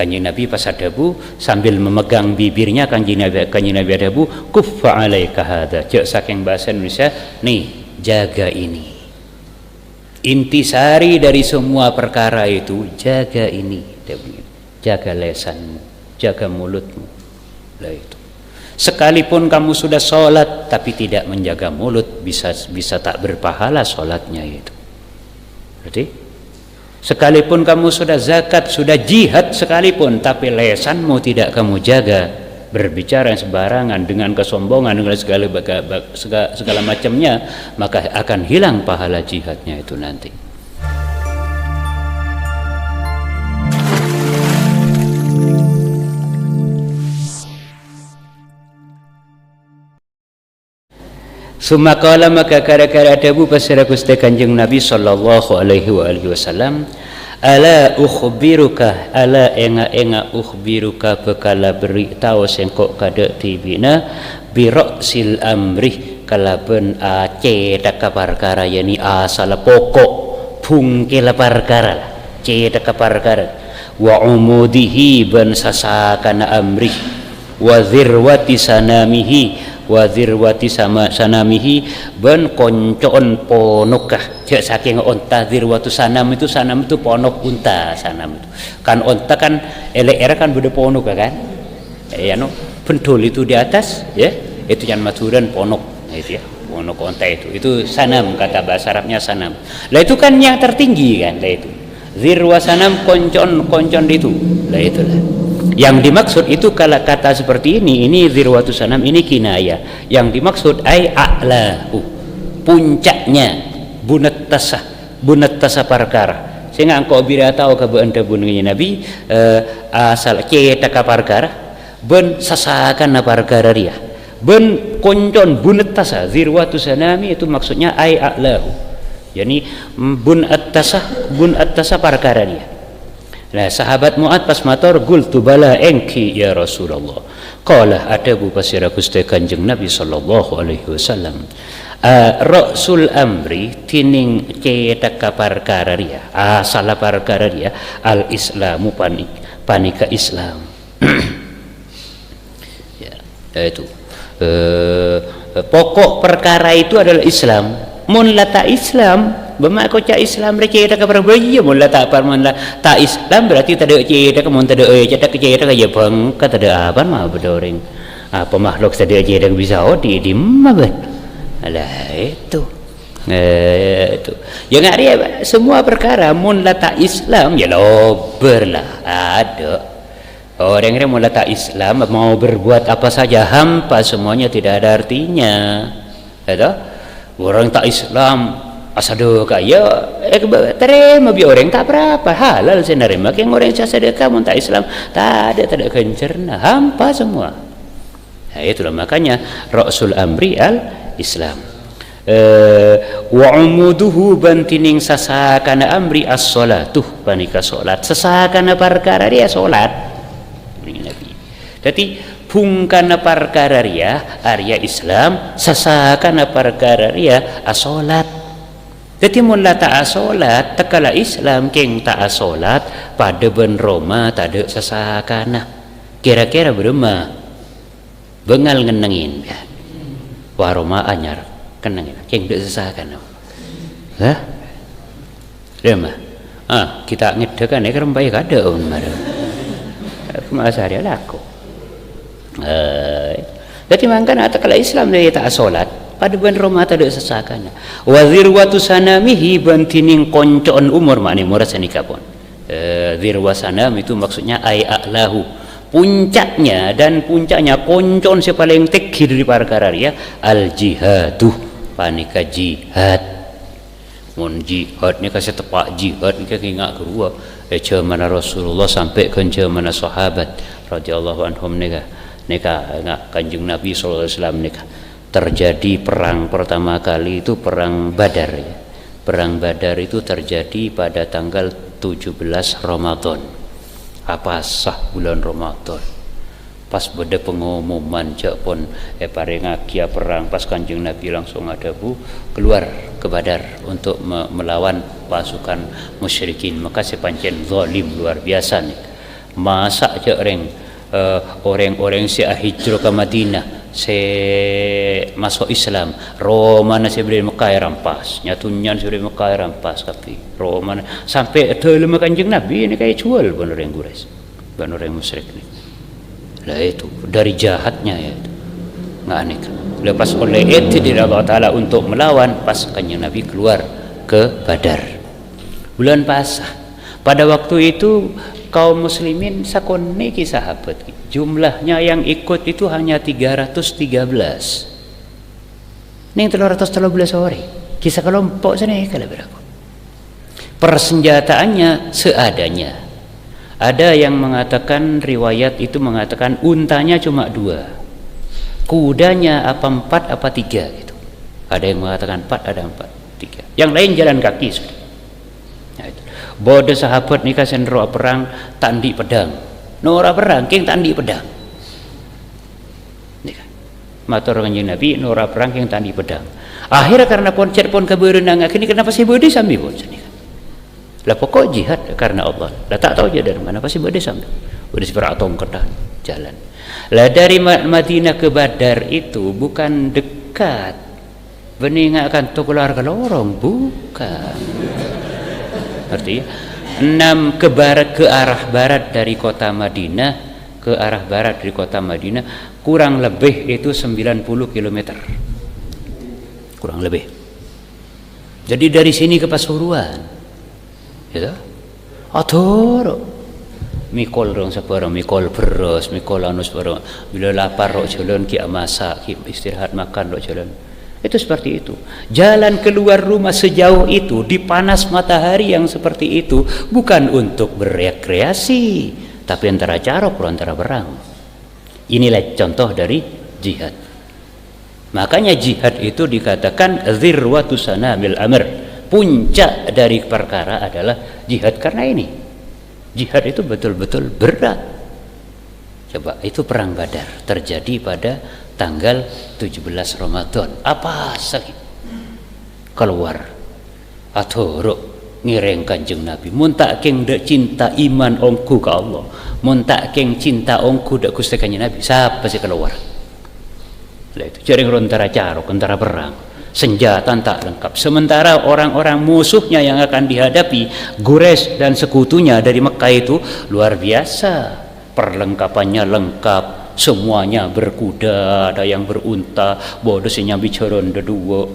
Kanjeng Nabi pas adabu sambil memegang bibirnya, kanjeng Nabi adabu, kuffa alaika hadza, cek saking bahasa Indonesia, nih jaga ini. Intisari dari semua perkara itu, jaga ini, jaga lesanmu, jaga mulutmu. Lah itu. Sekalipun kamu sudah sholat tapi tidak menjaga mulut, bisa tak berpahala sholatnya itu. Berarti sekalipun kamu sudah zakat, sudah jihad sekalipun, tapi lesanmu tidak kamu jaga, berbicara sembarangan dengan kesombongan, dengan segala macamnya, maka akan hilang pahala jihadnya itu nanti. Sumakala maka kara-kara adabu pasira Gusti Kanjeng Nabi sallallahu alaihi wasallam, ala ukhbiruka, ala enga ukhbiruka bekala beritahu sengkok kada tibina biroksil amri kalaben cedaka perkara, yani asal pokok bungkil perkara, cedaka perkara, wa umudihi ban sasakana amri, wa zirwati sanamihi, wa zirwati sama sanamihi, ben koncoon ponokah, cek saking onta. Zirwatu sanam itu ponok unta. Sanam itu kan onta kan LR kan beda ponok kan, ya no, pendul itu di atas ya, itu yang maturan ponok, itu ya ponok onta itu sanam, kata bahasa Arabnya sanam. Lah itu kan yang tertinggi kan, lah itu zirwa sanam, koncon itu, lah itulah yang dimaksud itu. Kalau kata seperti ini zirwatu sanam, ini kinaya. Yang dimaksud ay a'lahu, puncaknya, bunat tasa perkara. Sehingga engkau bila tahu ke anda bunyinya Nabi asal kita ka perkara, ben sasakan perkara dia, ben koncon bunat tasa, zirwatu sanami itu maksudnya ay a'lahu, yani bunat tasa perkara dia. Nah, sahabat Mu'ad pas matur, qultu bala engki ya Rasulullah. Qala adabu pasira Gusti Kanjeng Nabi sallallahu alaihi wasallam, rasul amri tining cetaka perkara dia, asal perkara dia, al islamu panika Islam. Ya, itu pokok perkara itu adalah Islam. Mun lata Islam bermakna cak Islam receh tak berbaya, mun lata parman tak Islam berarti tak ada ceh tak mun tak ada tak ceh tak ya bang kata ada apa mah bedoreng apa makhluk tak ada ceh tak bisa di mabet. Alah itu ya nggak dia semua perkara mun lata Islam ya loberlah ada orang yang mun lata Islam mau berbuat apa saja hampa semuanya tidak ada artinya, ada. Orang tak Islam asal kaya terima bi orang tak berapa halal sendiri, makin orang yang sedekah mun tak Islam tak ada kencerna hampa semua. Nah, itulah makanya rasul amri al Islam. Wa umuduhu bantining sasakana amri as-salatuh panika salat, sasakana perkara dia salat. Jadi bungkana perkara dia Arya Islam, sasakana perkara dia asolat. Jadi mula tak asolat tekala Islam keng tak asolat pada ben Roma tak ada sasakana. Kira-kira berema bengal ngenengin ya. Wah Roma anyar kenengin keng dek sasakana. Hah? Rema. Kita ngedekan ya kerempai kada on marah. Masa dia laku. Jadi mangkana atakala Islam dia tak solat pada bulan Roma tak ada sesakana. Wa zirwatu sanamihi bantining koncoon umur makni murah senikapun. Zirwa sanam itu maksudnya ay a'lahu, puncaknya, dan puncaknya koncon si paling tinggi dari perkara dia al jihadu panika jihad. Mun jihad ni kasih tepak jihad ni kengak kedua zaman Rasulullah sampai ke zaman sahabat radhiyallahu anhum neka Kanjeng Nabi sallallahu alaihi wasallam neka terjadi perang pertama kali itu perang Badar ya. Perang Badar itu terjadi pada tanggal 17 Ramadan. Apa sah bulan Ramadan? Pas beda pengumuman japon parengakia perang, pas Kanjeng Nabi langsung adabu keluar ke Badar untuk melawan pasukan musyrikin. Maka sepancen zalim luar biasa nih. masak je orang-orang si hijrah ke Madinah, si masuk Islam, Roma nasi beri Mekah rampas, nyatunyan si beri Mekah rampas, tapi Roma sampai dalam kanjeng Nabi ini kayak jual benar yang Quraisy, benar yang musyrik ni. Lah itu dari jahatnya ya itu, nggak aneh. Lepas oleh itu dari Allah Taala untuk melawan, pas kanjeng Nabi keluar ke Badar, bulan puasa. Pada waktu itu kaum muslimin sakon niki sahabat, jumlahnya yang ikut itu hanya 313. Ning 313 orang. Kisah kelompok sana kalau berapa. Persenjataannya seadanya. Ada yang mengatakan, riwayat itu mengatakan untanya cuma 2. Kudanya apa 4 apa 3 gitu. Ada yang mengatakan 4, ada 4, 3. Yang lain jalan kaki sudah. Nah, itu. Bodoh sahabat nikah sendro perang tandi pedang. Nora perang king tandi pedang. Nikah. Matur kanjeng Nabi nora perang king tandi pedang. Akhirnya karena poncet pon keberenang akhirnya kenapa sih bodi sambil pun nikah. Lah pokok jihad karena Allah. Lah tak tahu je dari mana pasti bodi sambil. Bodi seberatong kedah jalan. Lah dari Madinah ke Badar itu bukan dekat. Beningakkan tu keluar ke lorong bukan. Artinya 6 ke barat, ke arah barat dari kota Madinah, ke arah barat dari kota Madinah kurang lebih itu 90 km, kurang lebih. Jadi dari sini ke Pasuruan ya atur mikol dong sebarang, mikol beras, mikol anus barang, bila lapar rok jalan ki masak, ki istirahat makan rok jalan. Itu seperti itu. Jalan keluar rumah sejauh itu di panas matahari yang seperti itu bukan untuk berekreasi, tapi antara carok antara perang. Inilah contoh dari jihad. Makanya jihad itu dikatakan dzirwatu sanamil amr. Puncak dari perkara adalah jihad karena ini. Jihad itu betul-betul berat. Coba itu perang Badar terjadi pada tanggal 17 Ramadan. Apa sakit keluar aturuk ngireng kanjeng Nabi mun tak keng dak cinta iman ongku ke Allah, mun tak keng cinta ongku dak Gusti kanjeng Nabi, siapa sih keluar. Lah itu jaring antara carok antara perang, senjata tak lengkap. Sementara orang-orang musuhnya yang akan dihadapi Quraisy dan sekutunya dari Mekah itu luar biasa, perlengkapannya lengkap. Semuanya berkuda, ada yang berunta, bodoh si nyambi ceron dua.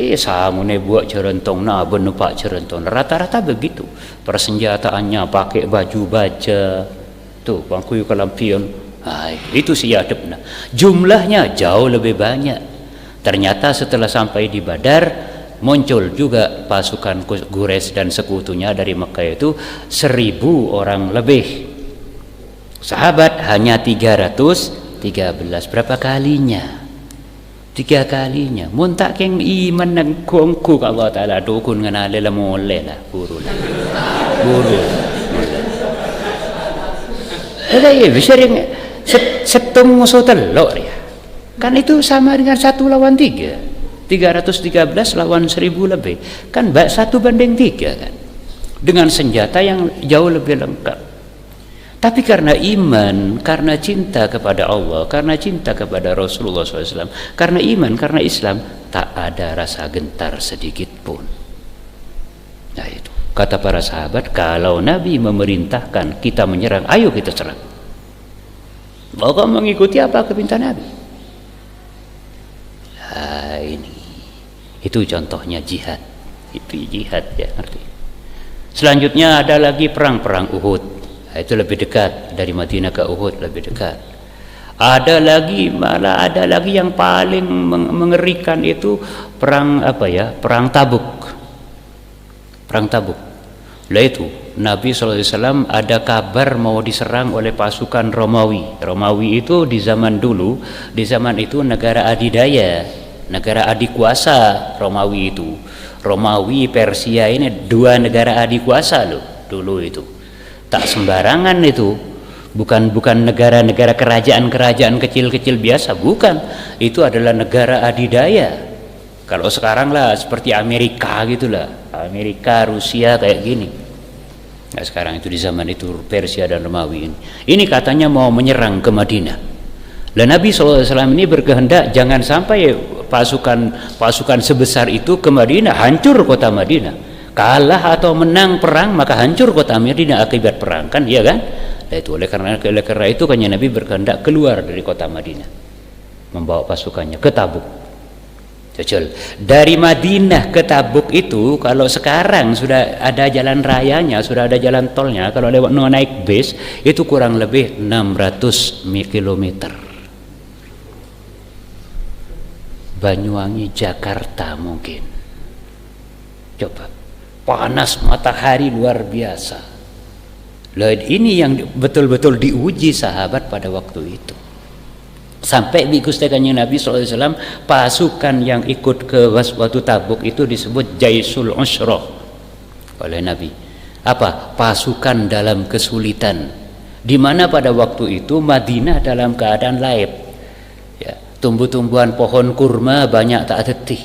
Samune buat cerontong na benupak cerontong. Rata-rata begitu. Persenjataannya pakai baju baja. Tuh bangku kelampion. Itu sih adabnya. Jumlahnya jauh lebih banyak. Ternyata setelah sampai di Badar muncul juga pasukan Quraisy dan sekutunya dari Mekah itu 1000 orang lebih. Sahabat hanya 313. Berapa kalinya? 3 kalinya. Mun tak keng iman nang kongku Allah Taala dukun ngana lela mole lah buru lah. Buru. Ada sering setemu musuh telok ya. Kan itu sama dengan 1 lawan 3. 313 lawan 1000 lebih. Kan 1 banding 3 kan. Dengan senjata yang jauh lebih lengkap. Tapi karena iman, karena cinta kepada Allah, karena cinta kepada Rasulullah SAW, karena iman, karena Islam, tak ada rasa gentar sedikit pun. Nah itu, kata para sahabat, kalau Nabi memerintahkan kita menyerang, ayo kita serang. Bahwa mengikuti apa perintah Nabi. Nah ini, itu contohnya jihad. Itu jihad ya, ngerti. Selanjutnya ada lagi perang Uhud. Itu lebih dekat dari Madinah ke Uhud, lebih dekat. Ada lagi, malah ada lagi yang paling mengerikan itu perang apa ya? Perang Tabuk. Perang Tabuk. Lah itu Nabi SAW ada kabar mau diserang oleh pasukan Romawi. Romawi itu di zaman dulu, di zaman itu negara adidaya, negara adikuasa Romawi itu. Romawi, Persia ini 2 negara adikuasa loh dulu itu. Tak sembarangan itu, bukan negara-negara kerajaan kecil-kecil biasa, bukan. Itu adalah negara adidaya. Kalau sekarang lah seperti Amerika gitulah, Amerika, Rusia kayak gini. Nah, sekarang itu di zaman itu Persia dan Romawi ini katanya mau menyerang ke Madinah. Dan Nabi SAW ini berkehendak jangan sampai pasukan sebesar itu ke Madinah, hancur kota Madinah. Kalah atau menang perang maka hancur kota Madinah akibat perang, kan, iya kan? Nah, itu oleh karena itu kan Nabi berkehendak keluar dari kota Madinah, membawa pasukannya ke Tabuk. Jajal. Dari Madinah ke Tabuk itu kalau sekarang sudah ada jalan rayanya, sudah ada jalan tolnya, kalau lewat naik bis itu kurang lebih 600 km. Banyuwangi Jakarta mungkin. Coba. Panas matahari luar biasa. Ini yang betul-betul diuji sahabat pada waktu itu. Sampai di Gusti Kanjeng Nabi SAW pasukan yang ikut ke waktu Tabuk itu disebut Jaisul Usra oleh Nabi. Apa? Pasukan dalam kesulitan. Di mana pada waktu itu Madinah dalam keadaan laib. Ya, tumbuh-tumbuhan pohon kurma banyak tak tetih.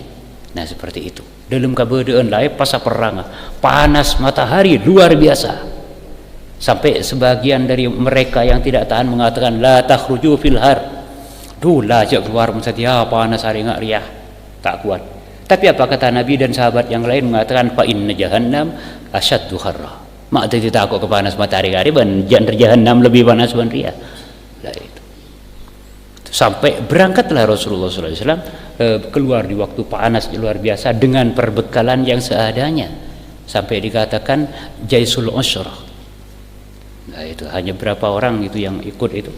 Nah, seperti itu. Dalam keadaan laib pas perang. Panas matahari luar biasa. Sampai sebagian dari mereka yang tidak tahan mengatakan la takhruju fil har. Lah ajak keluar mensetia panas hari ngak riah, tak kuat. Tapi apa kata Nabi dan sahabat yang lain mengatakan fa inna jahannam asyaddu harra. Mak tadi takut ke panas matahari hari ban jahannam lebih panas ban riah. Lah itu. Sampai berangkatlah Rasulullah SAW keluar di waktu panas luar biasa dengan perbekalan yang seadanya. Sampai dikatakan Jaisul Usra. Nah itu hanya berapa orang itu yang ikut itu.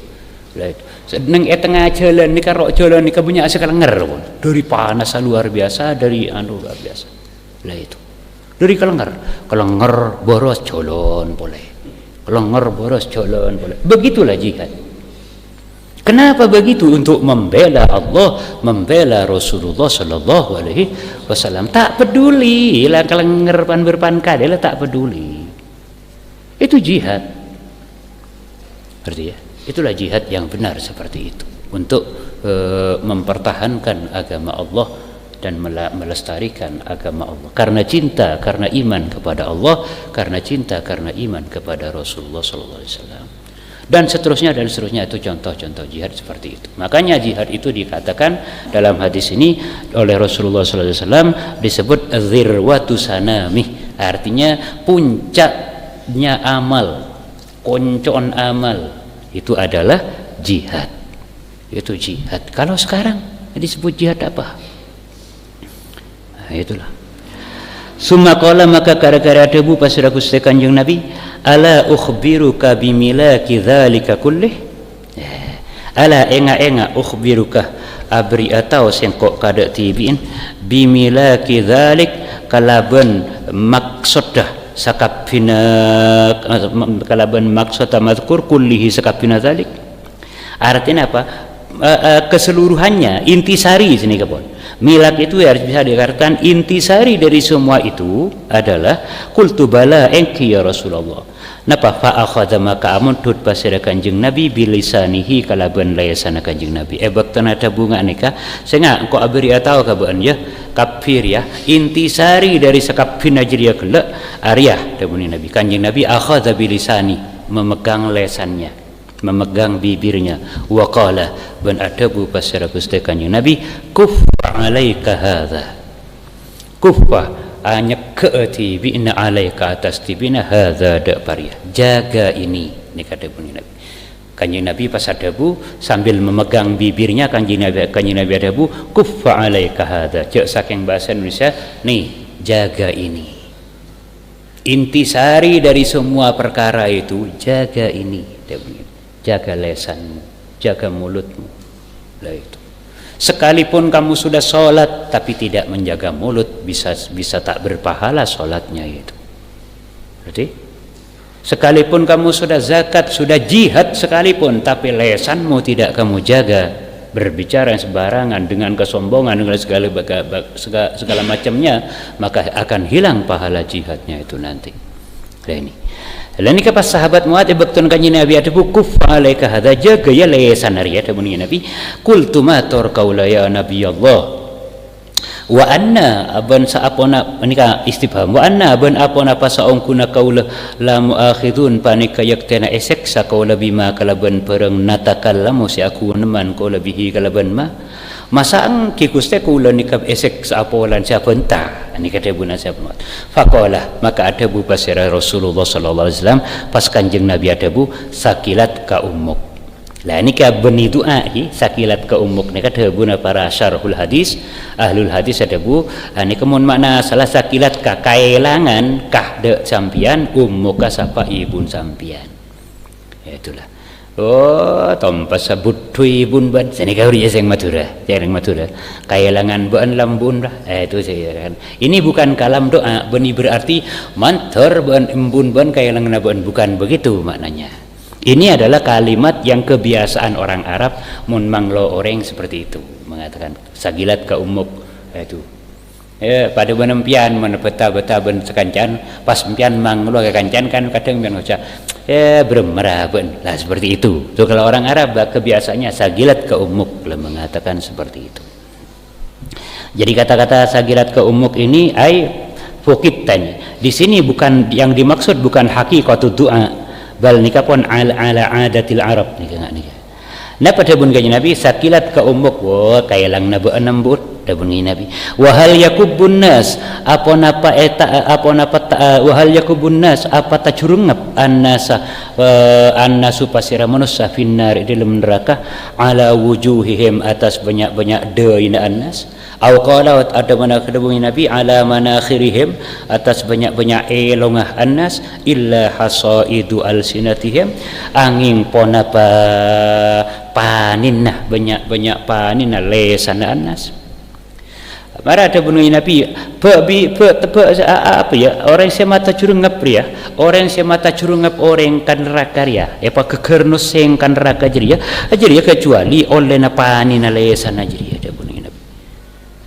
Neng tengah jalan ni karo jalan ni kabunya asal kelenger pun dari panas luar biasa, dari luar biasa. Lah itu dari kelenger boros jalan boleh, kelenger boros jalan boleh. Begitulah jihad. Kenapa begitu? Untuk membela Allah, membela Rasulullah Sallallahu Alaihi Wasallam. Tak peduli lah kelenger pan berpankade lah, tak peduli. Itu jihad. Berarti ya. Itulah jihad yang benar seperti itu untuk mempertahankan agama Allah dan melestarikan agama Allah karena cinta, karena iman kepada Allah, karena cinta, karena iman kepada Rasulullah SAW dan seterusnya itu contoh-contoh jihad seperti itu. Makanya jihad itu dikatakan dalam hadis ini oleh Rasulullah SAW disebut dzirwatu sanamih, artinya puncaknya amal, koncon amal. Itu adalah jihad. Itu jihad. Kalau sekarang disebut jihad apa? Nah, itulah. Summa qala maka gara-gara debu pasira Gusti Kanjeng Nabi, ala ukhbiruka bimilaki dzalika kullih. Ala enga ukhbiruka abri atau sengkok kada tibiin bimilaki dzalik kalaban maksudah sakapina kalaban maksud mazkur kullihi sakapina zalik. Artinya apa? Keseluruhannya, intisari sini kapon. Milak itu harus bisa dikatakan intisari dari semua itu adalah qultu bala engki ya Rasulullah. Napa fa akhadha maka amun tut pasira Kanjeng Nabi bilisanihi kalaban layasana Kanjeng Nabi. Baktana tabunga nikah senga engko abri atau kaban ya kafir ya intisari dari sakapin ajriya kelak ariyah tabuni Nabi. Kanjeng Nabi akhadha bilisani memegang lesannya, memegang bibirnya, wa qala ban adabu pasira Gusti Kanjeng Nabi kuffa alaika hadza. Kuffa hanya keati bina alaika atas tibina hadza da paria, jaga ini kata bunyi Nabi. Kanjeng Nabi pas adabu sambil memegang bibirnya kanjeng Nabi adabu kuffa alaika hadza, cek saking bahasa Indonesia nih jaga ini, intisari dari semua perkara itu jaga ini, jaga lesanmu, jaga mulutmu. Lah itu. Sekalipun kamu sudah sholat tapi tidak menjaga mulut, bisa tak berpahala sholatnya itu. Berarti sekalipun kamu sudah zakat, sudah jihad sekalipun, tapi lesanmu tidak kamu jaga, berbicara sembarangan dengan kesombongan dengan segala macamnya, maka akan hilang pahala jihadnya itu nanti. Nah ini. Lain ke pas sahabat Muad bektun kanjeng Nabi ada kuf alaika hadza, jaga ya lesan hari ada bunyi Nabi qultu ma tur qaula ya Nabi Allah wa anna aban sa apona menika istifham wa anna aban apona pasaong kuna kaula la muakhidun panika yaktena esek sa kaula bima kalaban pereng natakallamu si aku neman kaula bihi kalaban ma masaang kikuste kaula nikab esek sa apolan siapa entah ini kata buna siapa faqala maka ada bu pasira Rasulullah sallallahu alaihi wasallam pas kanjeng Nabi ada bu sakilat ka ummuk. Lah ini ka beni doa sakilat ka ummuk ni kata buna para syarhul hadis ahlul hadis ada bu ini kemun makna salah sakilat ka kailangan kah de sampian ummuk ka sapa ibun sampian itulah oh tompas sabut tui bun ban sini kau dia yang Madura kailangan buan lambun lah itu saya kan ini bukan kalam doa beni berarti mantar buan embun ban kailangan buan bukan begitu maknanya. Ini adalah kalimat yang kebiasaan orang Arab mun manglo orang seperti itu mengatakan sagilat ka ummuk itu pada benempian mana beta ben sekancan pas empian manglo ke kancan kan kadang pian ucap bermerah ben lah seperti itu. So kalau orang Arab kebiasaannya sagilat ka ummuk lah mengatakan seperti itu. Jadi kata-kata sagilat ka ummuk ini ai fukitani. Di sini bukan yang dimaksud bukan hakikatul doa bal nikah pun ala adatil Arab nikah nah pada bun kanjeng Nabi sakilat ka ummuk wa kailang na beueum but da bun Nabi wa hal yakubun nas wa hal yakubun nas apa ta curungap annasu pasira manusia finnar di dalam neraka ala wujuhihim atas banyak-banyak deuna annas au qala ada mana kedabung Nabi ala manakhirihim atas banyak-banyak elongah annas illa hasaidu alsinatihim angin ponapa paninna banyak-banyak paninna lesana annas. Mara ada bunuh Nabi apa ya orang yang mata curungap ya orang yang mata curungap orang kan neraka ya apa kekernus yang kan neraka jadi ya kecuali oleh napanin lesan aja ada bunuh Nabi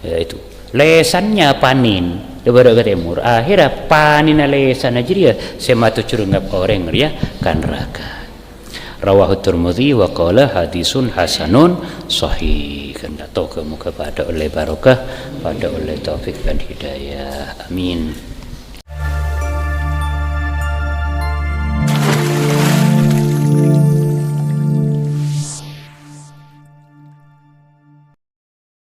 ya itu lesannya panin kepada ke timur akhirnya panin lesan aja ya semata curungap orang ya kan neraka. Rawahu Tirmidzi wa qala hadisun hasanun sahih. Kena tahu kepada oleh barokah pada oleh taufik dan hidayah amin.